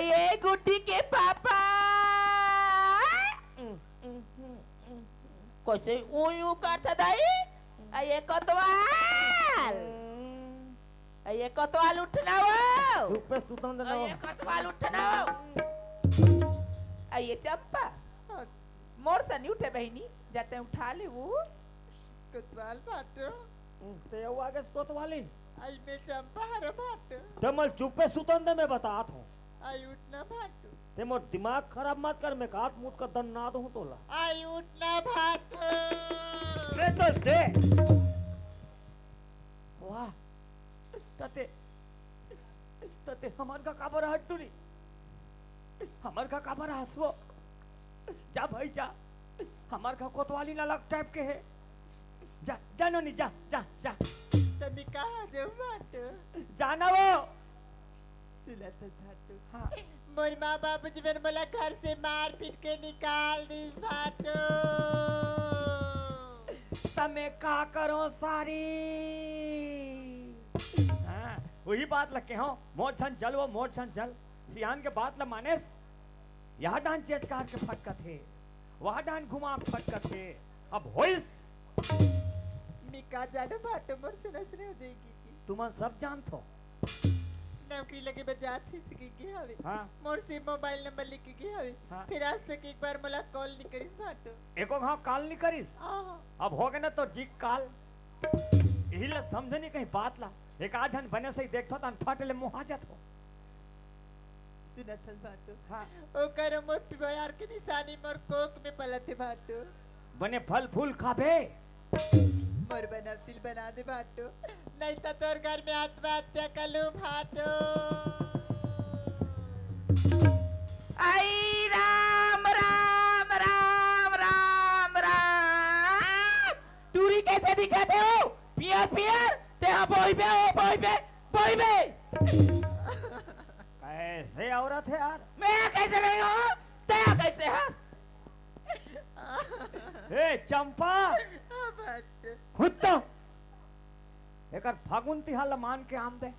ये गुड्डी के पापा कैसे ऊं करता दाई ये कोतवाल उठना वो चुप पे सुतन दे ये कोतवाल उठना वो ये चंपा मोर से नहीं उठे बहनी जाते उठा ले वो कोतवाल भाटो ते वो आगे कोतवाली आई मैं चंपा हर भाटो तमल चुप पे सुतन दे मैं बतात हूं आई उठना भाटो ते मोर दिमाग खराब मत कर मैं काट मुत का दन ना दूं तोला आई उठना भाटो रे तो दे वाह तते हमार का काबर हटुरी हमार का काबर हसवो जा भाई जा हमार का कोतवाली ना लग टाइप के है जा जानो नहीं जा जा जा तभी कहाँ जाऊँ भाटो जाना वो सुना तो भाटो हाँ मोर माँ बाबू जी मैंने बोला घर से मार पीट के निकाल दी भाटो तमे का करो सारी हाँ वही बात लगे हो मोर छन जल वो मोर छन जल सियान के बात ल मानेस यहाँ डान चेचकार के फटका थे वहाँ डान घुमा फटका थे अब होइस मिका जानो भाटो मोर से नसरे हो जाएगी तुम सब जानत हो नौकरी लगे बजात ही सकी के हवे हाँ मोर से मोबाइल नंबर लिख के हवे हाँ। फिर आज तक एक बार मला कॉल नहीं करिस भाटो एको हाँ काल नहीं करिस अब हो गए ना तो जी काल यही ला समझे नहीं कहीं बात ला एक आज हन बने से ही देखतो तन फटले मुँह आ जात हो सुना था भाटो हाँ ओ कर मोर पिवार के निशानी मोर कोक में पलते भाटो बने फल फूल खाबे मोर बनवतिल बना दे भाटो नहीं तो तोर घर में आत्महत्या कर लूं भाटो आई राम राम राम राम राम टूरी कैसे दिखाते हो पियर पियर ते हाँ बोई बे कैसे औरत है यार मैं कैसे नहीं हूँ ते कैसे हंस ए चंपा भाटो खुद तो एकर फागुन तिहाल मान के आम दे